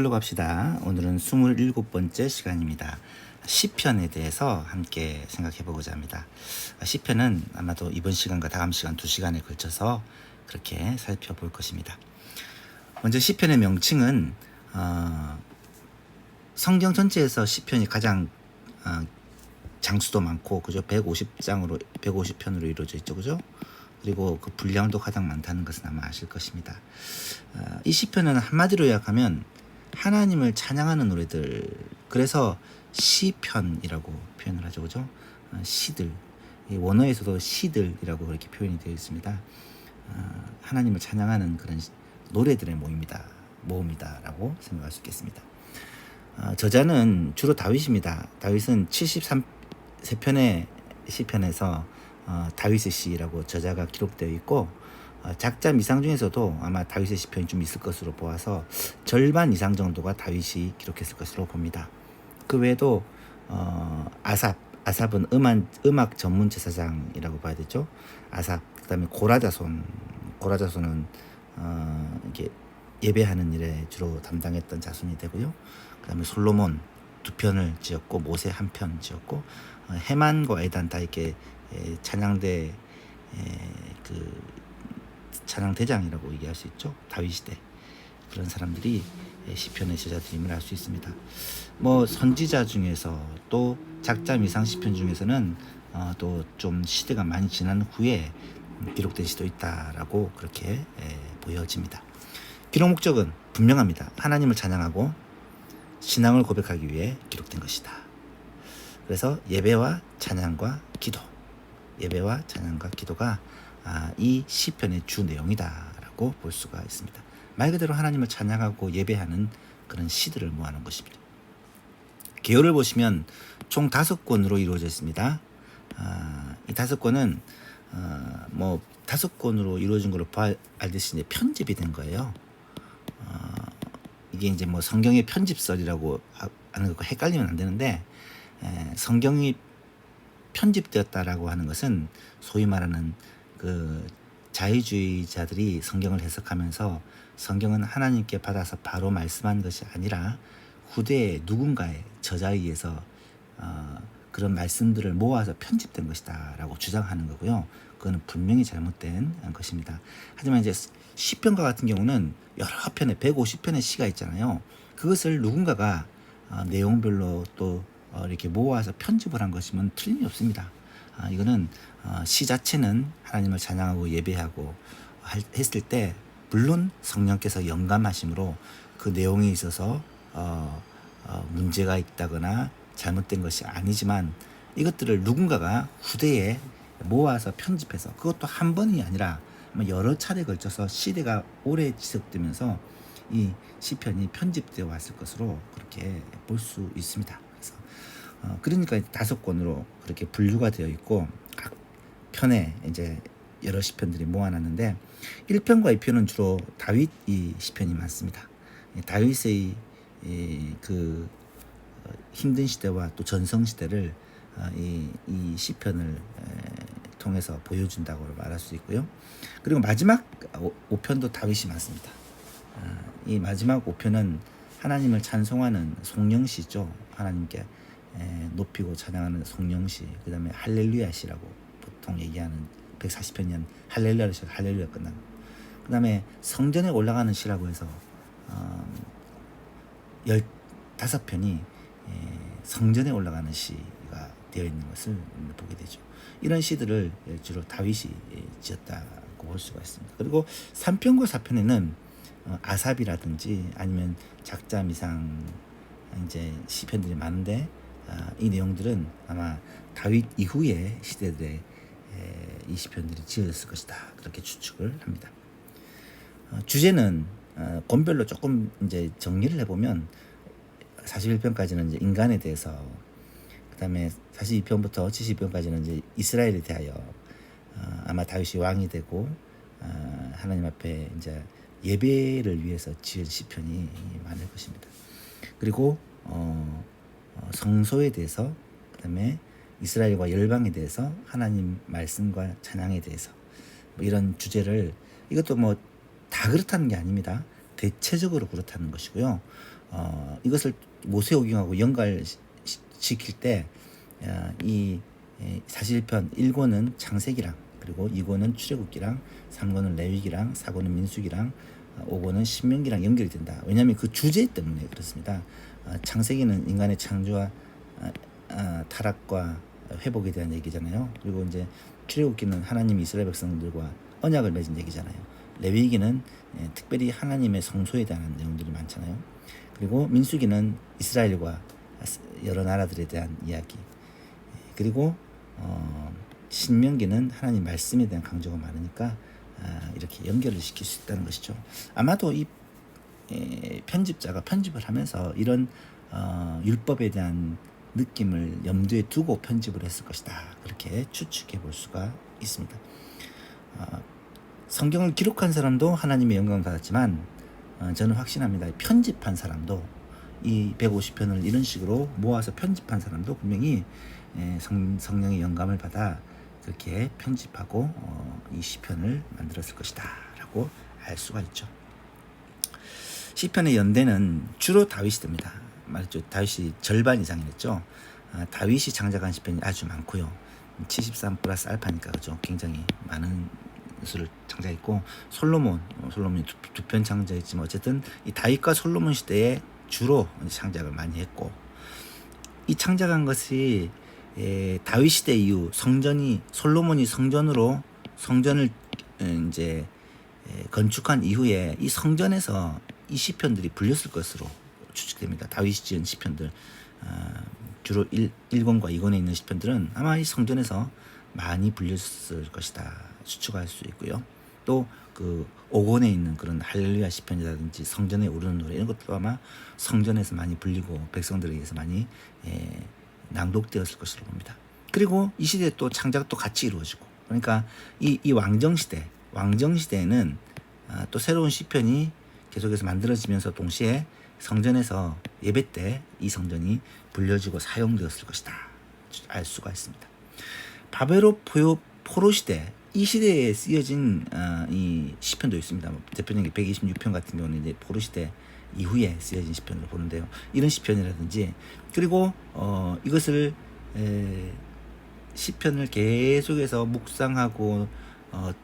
시들로 갑시다. 오늘은 27번째 시간입니다. 시편에 대해서 함께 생각해 보고자 합니다. 시편은 아마도 이번 시간과 다음 시간 2시간에 걸쳐서 그렇게 살펴볼 것입니다. 먼저 시편의 명칭은 성경 전체에서 시편이 가장 장수도 많고 그죠? 150편으로 이루어져 있죠. 그죠? 그리고 그 분량도 가장 많다는 것은 아마 아실 것입니다. 이 시편은 한마디로 요약하면 하나님을 찬양하는 노래들, 그래서 시편이라고 표현을 하죠. 그죠? 시들, 원어에서도 시들이라고 그렇게 표현이 되어 있습니다. 하나님을 찬양하는 그런 노래들의 모음이다라고 생각할 수 있겠습니다. 저자는 주로 다윗입니다. 다윗은 73편의 시편에서 다윗의 시라고 저자가 기록되어 있고, 작자 미상 중에서도 아마 다윗의 시편이 좀 있을 것으로 보아서 절반 이상 정도가 다윗이 기록했을 것으로 봅니다. 그 외에도 아삽은 음악 전문 제사장이라고 봐야 되죠. 아삽, 그다음에 고라자손은 이게 예배하는 일에 주로 담당했던 자손이 되고요. 그다음에 솔로몬 2편을 지었고, 모세 1편 지었고, 헤만과 에단 다 이렇게 찬양대 그 찬양대장이라고 얘기할 수 있죠. 다윗 시대 그런 사람들이 시편의 저자들임을 알 수 있습니다. 선지자 중에서 또 작자 미상 시편 중에서는 또 좀 시대가 많이 지난 후에 기록된 시도 있다라고 그렇게 보여집니다. 기록 목적은 분명합니다. 하나님을 찬양하고 신앙을 고백하기 위해 기록된 것이다. 그래서 예배와 찬양과 기도가 이 시편의 주 내용이다라고 볼 수가 있습니다. 말 그대로 하나님을 찬양하고 예배하는 그런 시들을 모아놓은 것입니다. 개요를 보시면 총 5권으로 이루어져 있습니다. 이 5권은 5권으로 이루어진 걸로 알듯이 이제 편집이 된 거예요. 이게 이제 성경의 편집설이라고 하는 것과 헷갈리면 안 되는데, 성경이 편집되었다라고 하는 것은 소위 말하는 그 자유주의자들이 성경을 해석하면서 성경은 하나님께 받아서 바로 말씀한 것이 아니라 후대에 누군가의 저자에 의해서 그런 말씀들을 모아서 편집된 것이다 라고 주장하는 거고요. 그거는 분명히 잘못된 것입니다. 하지만 이제 시편과 같은 경우는 여러 편의 150편의 시가 있잖아요. 그것을 누군가가 내용별로 또 이렇게 모아서 편집을 한 것이면 틀림이 없습니다. 이거는 시 자체는 하나님을 찬양하고 예배하고 했을 때 물론 성령께서 영감하심으로 그 내용에 있어서 문제가 있다거나 잘못된 것이 아니지만, 이것들을 누군가가 후대에 모아서 편집해서, 그것도 한 번이 아니라 여러 차례 걸쳐서 시대가 오래 지속되면서 이 시편이 편집되어 왔을 것으로 그렇게 볼 수 있습니다. 그래서 그러니까 5권으로 그렇게 분류가 되어 있고, 각 편에 이제 여러 시편들이 모아놨는데, 1편과 2편은 주로 다윗 이 시편이 많습니다. 다윗의 그 힘든 시대와 또 전성 시대를 이 시편을 통해서 보여준다고 말할 수 있고요. 그리고 마지막 5편도 다윗이 많습니다. 이 마지막 5편은 하나님을 찬송하는 송영시죠. 하나님께 높이고 찬양하는 송영시, 그 다음에 할렐루야시라고 보통 얘기하는 140편이면 할렐루야시, 할렐루야 끝나고, 그 다음에 성전에 올라가는 시라고 해서 15편이 성전에 올라가는 시가 되어 있는 것을 보게 되죠. 이런 시들을 주로 다윗이 지었다고 볼 수가 있습니다. 그리고 3편과 4편에는 아삽이라든지 아니면 작자 미상 이제 시편들이 많은데, 이 내용들은 아마 다윗 이후의 시대들의 이 시편들이 지어졌을 것이다, 그렇게 추측을 합니다. 주제는 권별로 조금 이제 정리를 해보면 41편까지는 이제 인간에 대해서, 그다음에 42편부터 70편까지는 이제 이스라엘에 대하여 아마 다윗이 왕이 되고 하나님 앞에 이제 예배를 위해서 지은 시편이 많을 것입니다. 그리고 성소에 대해서, 그다음에 이스라엘과 열방에 대해서, 하나님 말씀과 찬양에 대해서 이런 주제를, 이것도 다 그렇다는 게 아닙니다. 대체적으로 그렇다는 것이고요. 이것을 모세오경하고 연결시킬 때 이 사실편 1권은 창세기랑, 그리고 2권은 출애굽기랑, 3권은 레위기랑, 4권은 민수기랑, 5권은 신명기랑 연결이 된다. 왜냐하면 그 주제 때문에 그렇습니다. 창세기는 인간의 창조와 타락과 회복에 대한 얘기잖아요. 그리고 이제 출애굽기는 하나님이 이스라엘 백성들과 언약을 맺은 얘기잖아요. 레위기는 특별히 하나님의 성소에 대한 내용들이 많잖아요. 그리고 민수기는 이스라엘과 여러 나라들에 대한 이야기. 그리고 신명기는 하나님 말씀에 대한 강조가 많으니까 이렇게 연결을 시킬 수 있다는 것이죠. 아마도 이 편집자가 편집을 하면서 이런 율법에 대한 느낌을 염두에 두고 편집을 했을 것이다. 그렇게 추측해 볼 수가 있습니다. 성경을 기록한 사람도 하나님의 영광을 받았지만 저는 확신합니다. 편집한 사람도, 이 150편을 이런 식으로 모아서 편집한 사람도 분명히 성령의 영감을 받아 그렇게 편집하고 이 시편을 만들었을 것이다 라고 알 수가 있죠. 시편의 연대는 주로 다윗이 됩니다. 말했죠. 다윗이 절반 이상이 됐죠. 다윗이 창작한 시편이 아주 많고요. 73 플러스 알파니까 그죠. 굉장히 많은 수를 창작했고, 솔로몬이 두 편 창작했지만 어쨌든 이 다윗과 솔로몬 시대에 주로 창작을 많이 했고, 이 창작한 것이 다윗 시대 이후 솔로몬이 성전을 이제 건축한 이후에 이 성전에서 이 시편들이 불렸을 것으로 추측됩니다. 다윗이 지은 시편들, 주로 1권과 2권에 있는 시편들은 아마 이 성전에서 많이 불렸을 것이다 추측할 수 있고요. 또 그 5권에 있는 그런 할렐루야 시편이라든지 성전에 오르는 노래, 이런 것도 아마 성전에서 많이 불리고 백성들에게서 많이 낭독되었을 것으로 봅니다. 그리고 이 시대에 또 창작도 같이 이루어지고, 그러니까 이 왕정시대에는 또 새로운 시편이 계속해서 만들어지면서 동시에 성전에서 예배 때 이 성전이 불려지고 사용되었을 것이다 알 수가 있습니다. 바벨론 포로 시대, 이 시대에 쓰여진 이 시편도 있습니다. 대표적인 게 126편 같은 경우는 이제 포로 시대 이후에 쓰여진 시편으로 보는데요. 이런 시편이라든지, 그리고 이것을 시편을 계속해서 묵상하고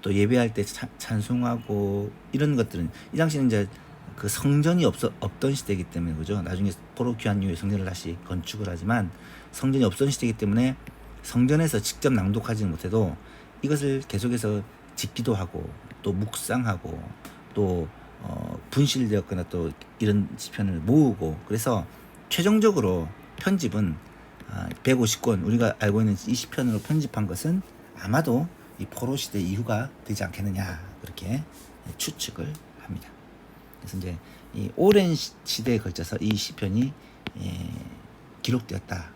또 예배할 때 찬송하고, 이런 것들은 이 당시는 이제 그 성전이 없던 시대이기 때문에, 그죠. 나중에 포로 귀환 이후에 성전을 다시 건축을 하지만 성전이 없던 시대이기 때문에 성전에서 직접 낭독하지는 못해도 이것을 계속해서 짓기도 하고 또 묵상하고 또 분실되었거나 또 이런 시편을 모으고, 그래서 최종적으로 편집은 150권, 우리가 알고 있는 이 시편으로 편집한 것은 아마도 이 포로 시대 이후가 되지 않겠느냐, 그렇게 추측을 합니다. 그래서 이제 이 오랜 시대에 걸쳐서 이 시편이 기록되었다.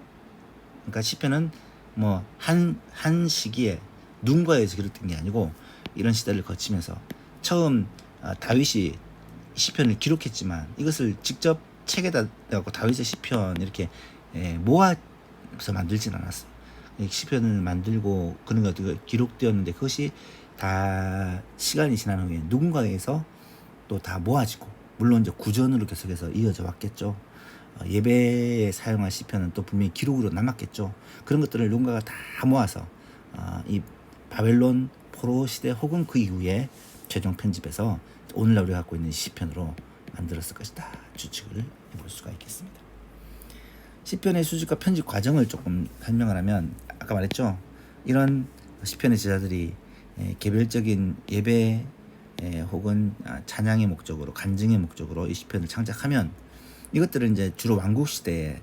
그러니까 시편은 뭐 한 시기에 누군가에서 기록된 게 아니고, 이런 시대를 거치면서 처음 다윗이 시편을 기록했지만 이것을 직접 책에다 내고 다윗의 시편 이렇게 모아서 만들진 않았어요. 시편을 만들고 그런 것들이 기록되었는데, 그것이 다 시간이 지난 후에 누군가에서 또 다 모아지고, 물론 이제 구전으로 계속해서 이어져 왔겠죠. 예배에 사용한 시편은 또 분명히 기록으로 남았겠죠. 그런 것들을 누군가가 다 모아서 이 바벨론 포로 시대 혹은 그 이후에 최종 편집해서 오늘날 우리가 갖고 있는 시편으로 만들었을 것이다 추측을 해볼 수가 있겠습니다. 시편의 수집과 편집 과정을 조금 설명을 하면, 아까 말했죠. 이런 시편의 제자들이 개별적인 예배 혹은 찬양의 목적으로, 간증의 목적으로 이 시편을 창작하면, 이것들을 이제 주로 왕국 시대에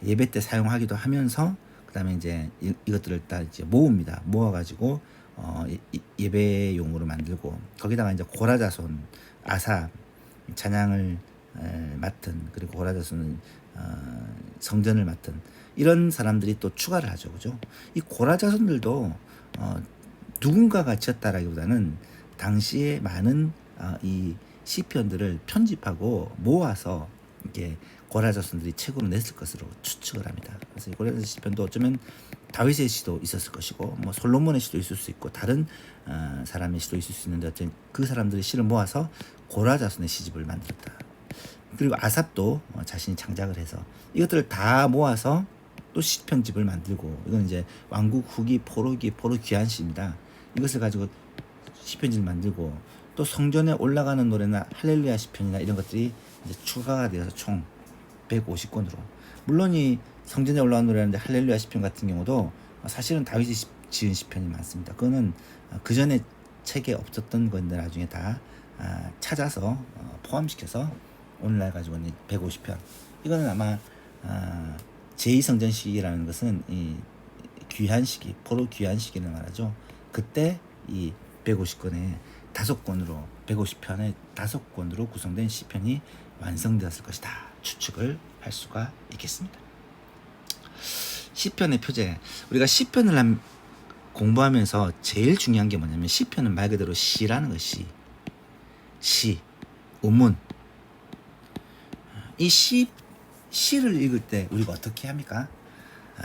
예배 때 사용하기도 하면서, 그다음에 이제 이것들을 다 이제 모아가지고 예배용으로 만들고, 거기다가 이제 고라자손, 아삽 찬양을 맡은, 그리고 고라자손은 성전을 맡은 이런 사람들이 또 추가를 하죠, 그죠? 이 고라자손들도 누군가가 지었다라기보다는 당시에 많은 이 시편들을 편집하고 모아서 이렇게 고라자손들이 책으로 냈을 것으로 추측을 합니다. 그래서 이 고라자 시편도 어쩌면 다윗의 시도 있었을 것이고, 뭐 솔로몬의 시도 있을 수 있고, 다른 사람의 시도 있을 수 있는데, 어쨌든 그 사람들의 시를 모아서 고라자손의 시집을 만들었다. 그리고 아삽도 자신이 창작을 해서 이것들을 다 모아서 또 시편집을 만들고, 이건 이제 왕국 후기 포로기 포로 귀환시입니다. 이것을 가지고 시편집을 만들고, 또 성전에 올라가는 노래나 할렐루야 시편이나 이런 것들이 이제 추가가 되어서 총 150권으로, 물론 이 성전에 올라가는 노래인데 할렐루야 시편 같은 경우도 사실은 다윗이 지은 시편이 많습니다. 그거는 그 전에 책에 없었던 건데 나중에 다 찾아서 포함시켜서 오늘날 가지고 있는 150편. 이거는 아마 제2성전 시기라는 것은 이 귀한 시기, 포로 귀한 시기를 말하죠. 그때 이 150권의 5권으로 150편의 5권으로 구성된 시편이 완성되었을 것이다. 추측을 할 수가 있겠습니다. 시편의 표제. 우리가 시편을 공부하면서 제일 중요한 게 뭐냐면, 시편은 말 그대로 시라는 것이 시, 우문. 이 시를 읽을 때 우리가 어떻게 합니까?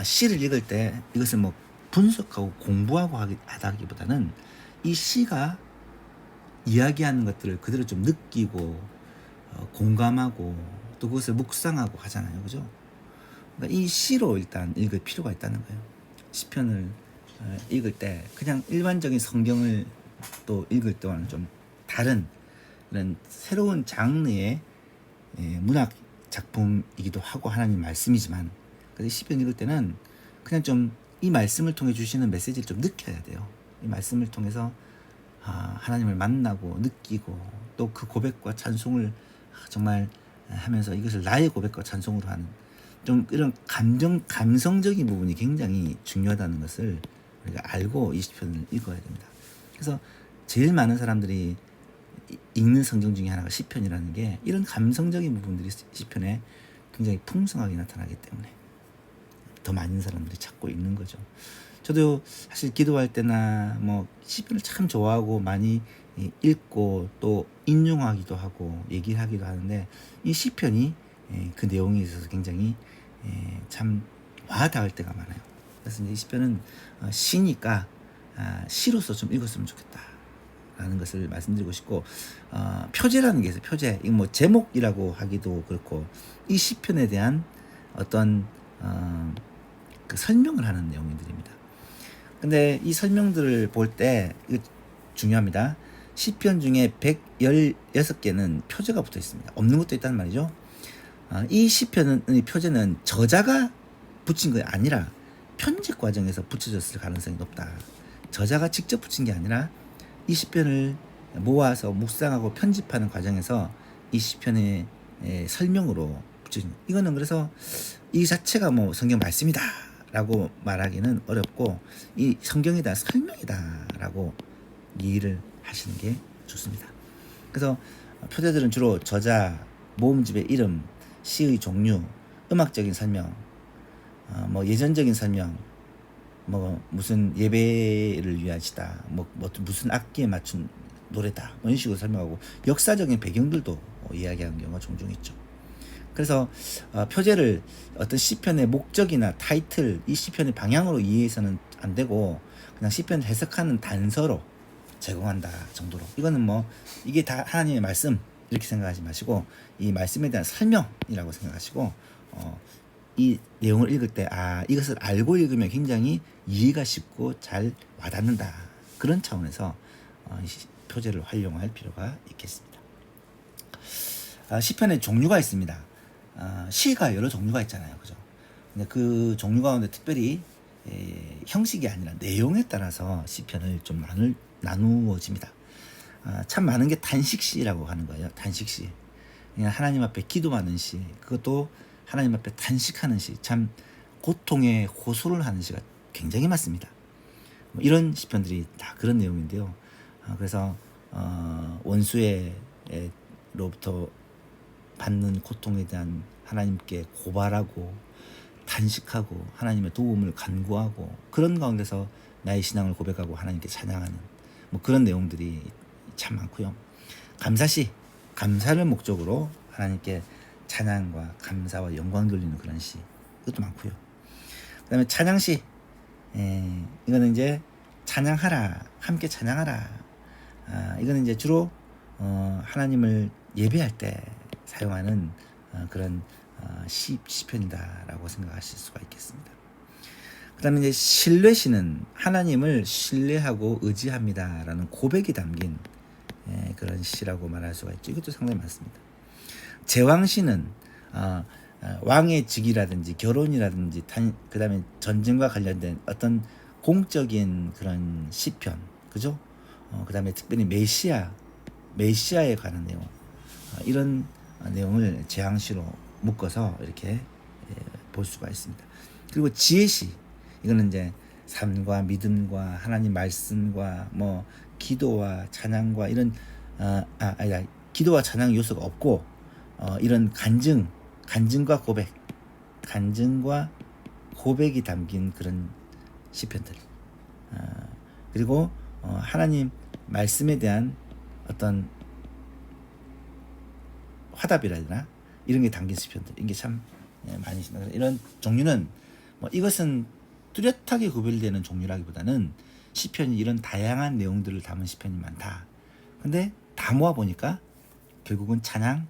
시를 읽을 때 이것을 뭐 분석하고 공부하고 하다기보다는 이 시가 이야기하는 것들을 그대로 좀 느끼고 공감하고 또 그것을 묵상하고 하잖아요. 그죠? 그러니까 이 시로 일단 읽을 필요가 있다는 거예요. 시편을 읽을 때 그냥 일반적인 성경을 또 읽을 때와는 좀 다른 이런 새로운 장르의 문학 작품이기도 하고 하나님 말씀이지만, 그래서 시편 읽을 때는 그냥 좀 이 말씀을 통해 주시는 메시지를 좀 느껴야 돼요. 이 말씀을 통해서 하나님을 만나고 느끼고 또 그 고백과 찬송을 정말 하면서 이것을 나의 고백과 찬송으로 하는 좀 이런 감성적인 부분이 굉장히 중요하다는 것을 우리가 알고 이 시편을 읽어야 됩니다. 그래서 제일 많은 사람들이 읽는 성경 중에 하나가 시편이라는 게 이런 감성적인 부분들이 시편에 굉장히 풍성하게 나타나기 때문에 더 많은 사람들이 찾고 읽는 거죠. 저도 사실 기도할 때나 뭐 시편을 참 좋아하고 많이 읽고 또 인용하기도 하고 얘기를 하기도 하는데, 이 시편이 그 내용에 있어서 굉장히 참 와닿을 때가 많아요. 그래서 이제 이 시편은 시니까 시로서 좀 읽었으면 좋겠다 라는 것을 말씀드리고 싶고, 표제라는 게 있어요. 표제. 이거 뭐 제목이라고 하기도 그렇고, 이 시편에 대한 어떤 그 설명을 하는 내용들입니다. 근데 이 설명들을 볼 때 이거 중요합니다. 시편 중에 116개는 표제가 붙어 있습니다. 없는 것도 있단 말이죠. 이 시편은, 이 표제는 저자가 붙인 게 아니라 편집 과정에서 붙여졌을 가능성이 높다. 저자가 직접 붙인 게 아니라 이 시편을 모아서 묵상하고 편집하는 과정에서 이 시편의 설명으로 붙여진, 이거는 그래서 이 자체가 뭐 성경 말씀이다 라고 말하기는 어렵고, 이 성경에 대한 설명이다 라고 이해를 하시는 게 좋습니다. 그래서 표제들은 주로 저자, 모음집의 이름, 시의 종류, 음악적인 설명, 뭐 예전적인 설명, 뭐 무슨 예배를 위한 시다, 뭐 무슨 악기에 맞춘 노래다, 뭐 이런 식으로 설명하고 역사적인 배경들도 이야기하는 경우가 종종 있죠. 그래서 표제를 어떤 시편의 목적이나 타이틀, 이 시편의 방향으로 이해해서는 안 되고 그냥 시편을 해석하는 단서로 제공한다 정도로, 이거는 뭐 이게 다 하나님의 말씀 이렇게 생각하지 마시고 이 말씀에 대한 설명이라고 생각하시고 이 내용을 읽을 때 이것을 알고 읽으면 굉장히 이해가 쉽고 잘 와닿는다, 그런 차원에서 표제를 활용할 필요가 있겠습니다. 시편에 종류가 있습니다. 시가 여러 종류가 있잖아요, 그죠? 근데 그 종류 가운데 특별히 형식이 아니라 내용에 따라서 시편을 좀 나누어집니다. 참 많은 게 단식시라고 하는 거예요. 단식시. 그냥 하나님 앞에 기도하는 시, 그것도 하나님 앞에 단식하는 시, 참 고통에 호소를 하는 시가 굉장히 많습니다. 뭐 이런 시편들이 다 그런 내용인데요. 그래서 원수로부터 받는 고통에 대한 하나님께 고발하고 단식하고 하나님의 도움을 간구하고, 그런 가운데서 나의 신앙을 고백하고 하나님께 찬양하는 뭐 그런 내용들이 참 많고요. 감사시, 감사를 목적으로 하나님께 찬양과 감사와 영광 돌리는 그런 시, 이것도 많고요. 그 다음에 찬양시, 이거는 이제 찬양하라, 함께 찬양하라. 이거는 이제 주로 하나님을 예배할 때 사용하는 그런 시편이다라고 생각하실 수가 있겠습니다. 그 다음에 이제 신뢰시는 하나님을 신뢰하고 의지합니다라는 고백이 담긴 그런 시라고 말할 수가 있죠. 이것도 상당히 많습니다. 제왕시는 왕의 직이라든지 결혼이라든지 그 다음에 전쟁과 관련된 어떤 공적인 그런 시편, 그죠? 그 다음에 특별히 메시아에 관한 내용, 이런 내용을 제왕시로 묶어서 이렇게 볼 수가 있습니다. 그리고 지혜시, 이거는 이제 삶과 믿음과 하나님 말씀과 뭐 기도와 찬양과 이런 아니다, 기도와 찬양 요소가 없고 이런 간증과 고백이 담긴 그런 시편들, 그리고 하나님 말씀에 대한 어떤 화답이라 해야 되나, 이런 게 담긴 시편들, 이게 참 많이 있습니다. 이런 종류는 뭐 이것은 뚜렷하게 구별되는 종류라기보다는 시편이 이런 다양한 내용들을 담은 시편이 많다. 근데 다 모아 보니까 결국은 찬양,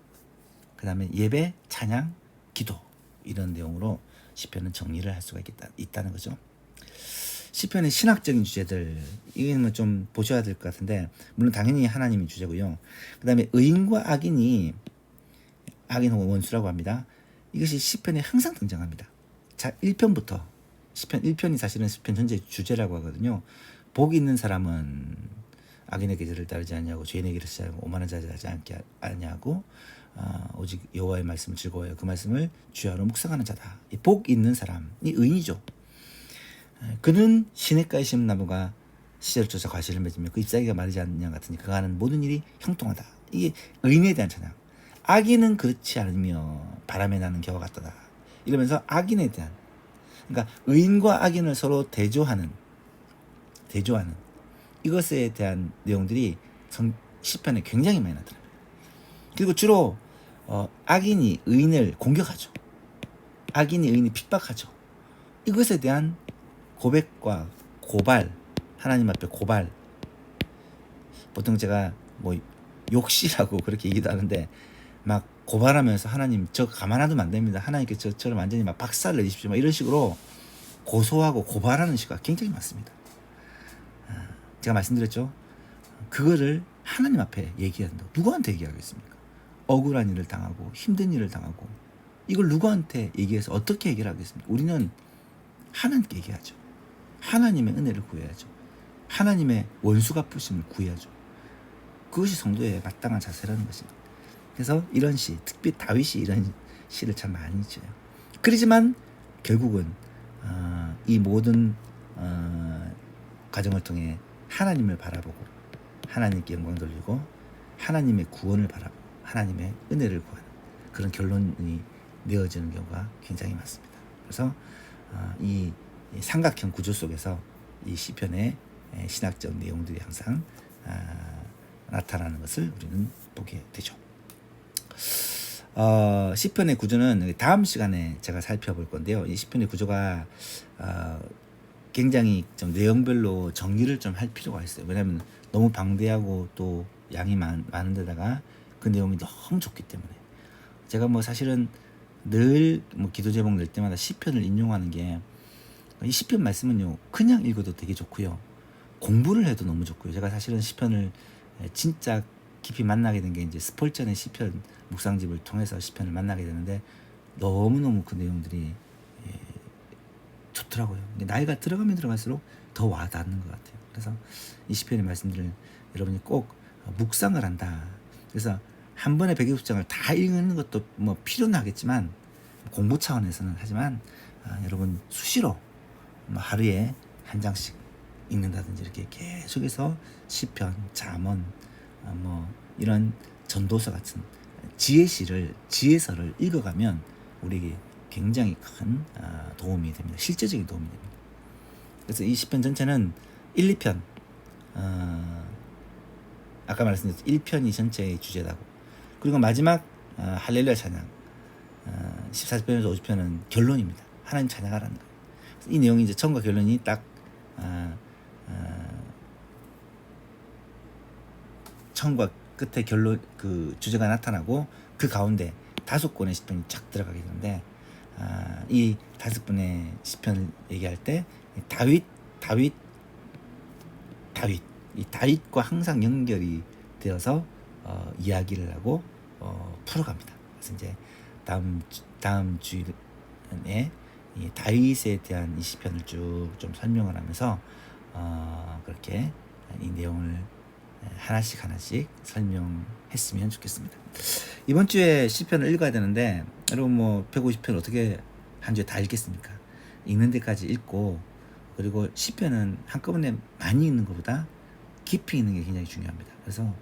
그 다음에 예배, 찬양, 기도, 이런 내용으로 시편은 정리를 할 수가 있다는 거죠. 시편의 신학적인 주제들, 이거는 좀 보셔야 될 것 같은데, 물론 당연히 하나님이 주제고요. 그 다음에 의인과 악인 혹은 원수라고 합니다. 이것이 시편에 항상 등장합니다. 자, 1편부터 시편 1편이 사실은 시편 전체의 주제라고 하거든요. 복이 있는 사람은 악인의 계절을 따르지 않냐고, 죄인의 길을 찾아가고 오만한 자를 하지 않냐고, 오직 여호와의 말씀을 즐거워요. 그 말씀을 주야로 묵상하는 자다. 이 복 있는 사람이 의인이죠. 그는 시냇가에 심은 나무가 시절을 쫓아 과실을 맺으며 그 잎사귀가 마르지 않느냐 같으니 그가 하는 모든 일이 형통하다. 이게 의인에 대한 찬양. 악인은 그렇지 않으며 바람에 나는 겨와 같다. 이러면서 악인에 대한, 그러니까 의인과 악인을 서로 대조하는 이것에 대한 내용들이 시편에 굉장히 많이 나타납니다. 그리고 주로 악인이 의인을 공격하죠. 악인이 의인을 핍박하죠. 이것에 대한 고백과 고발, 하나님 앞에 고발. 보통 제가 뭐 욕시라고 그렇게 얘기도 하는데, 막 고발하면서 하나님 저 가만놔두면 안 됩니다. 하나님께 저를 완전히 막 박살을 내주십시오. 막 이런 식으로 고소하고 고발하는 시가 굉장히 많습니다. 제가 말씀드렸죠. 그거를 하나님 앞에 얘기한다고. 누구한테 얘기하겠습니까? 억울한 일을 당하고 힘든 일을 당하고 이걸 누구한테 얘기해서 어떻게 얘기를 하겠습니까? 우리는 하나님께 얘기하죠. 하나님의 은혜를 구해야죠. 하나님의 원수 갚으심을 구해야죠. 그것이 성도의 마땅한 자세라는 것입니다. 그래서 이런 시, 특히 다윗이 이런 시를 참 많이 지어요. 그러지만 결국은 이 모든 과정을 통해 하나님을 바라보고 하나님께 영광 돌리고 하나님의 구원을 바라보고 하나님의 은혜를 구하는 그런 결론이 내어지는 경우가 굉장히 많습니다. 그래서 이 삼각형 구조 속에서 이 시편의 신학적 내용들이 항상 나타나는 것을 우리는 보게 되죠. 시편의 구조는 다음 시간에 제가 살펴볼 건데요. 이 시편의 구조가 굉장히 좀 내용별로 정리를 좀 할 필요가 있어요. 왜냐하면 너무 방대하고 또 양이 많은 데다가 그 내용이 너무 좋기 때문에 제가 뭐 사실은 늘 뭐 기도 제목 낼 때마다 시편을 인용하는 게, 이 시편 말씀은요 그냥 읽어도 되게 좋고요, 공부를 해도 너무 좋고요. 제가 사실은 시편을 진짜 깊이 만나게 된 게 이제 스폴전의 시편 묵상집을 통해서 시편을 만나게 되는데 너무너무 그 내용들이 좋더라고요. 나이가 들어가면 들어갈수록 더 와닿는 것 같아요. 그래서 이 시편의 말씀들을 여러분이 꼭 묵상을 한다. 그래서 한 번에 120장을 다 읽는 것도 뭐 필요는 하겠지만 공부 차원에서는 하지만 여러분 수시로 뭐 하루에 한 장씩 읽는다든지 이렇게 계속해서 시편, 잠언, 뭐 이런 전도서 같은 지혜서를 읽어가면 우리에게 굉장히 큰 도움이 됩니다. 실제적인 도움이 됩니다. 그래서 이 시편 전체는 1, 2편, 아까 말씀드렸죠. 1편이 전체의 주제다고. 그리고 마지막 할렐루야 찬양 14편에서 50편은 결론입니다. 하나님 찬양하라는 거예요. 이 내용이 이제 처음과 결론이 딱 처음과 끝에 결론 그 주제가 나타나고 그 가운데 5권의 시편이 쫙 들어가게 되는데 이 5권의 시편을 얘기할 때 다윗 이 다윗과 항상 연결이 되어서 이야기를 하고 풀어갑니다. 그래서 이제 다음 주일에 이 다윗에 대한 이 시편을 쭉 좀 설명을 하면서 그렇게 이 내용을 하나씩 설명했으면 좋겠습니다. 이번 주에 시편을 읽어야 되는데 여러분 뭐 150편 어떻게 한 주에 다 읽겠습니까? 읽는 데까지 읽고 그리고 시편은 한꺼번에 많이 읽는 것보다 깊이 읽는 게 굉장히 중요합니다. 그래서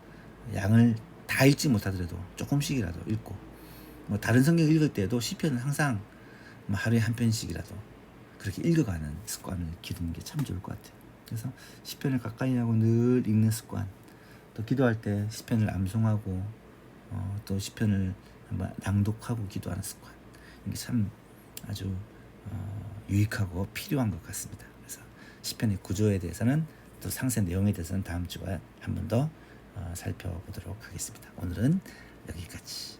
양을 다 읽지 못하더라도 조금씩이라도 읽고 뭐 다른 성경 읽을 때도 시편은 항상 뭐 하루에 한 편씩이라도 그렇게 읽어가는 습관을 기르는 게 참 좋을 것 같아요. 그래서 시편을 가까이 하고 늘 읽는 습관, 또 기도할 때 시편을 암송하고 또 시편을 한번 낭독하고 기도하는 습관, 이게 참 아주 유익하고 필요한 것 같습니다. 그래서 시편의 구조에 대해서는 또 상세 내용에 대해서는 다음 주에 한 번 더 살펴보도록 하겠습니다. 오늘은 여기까지.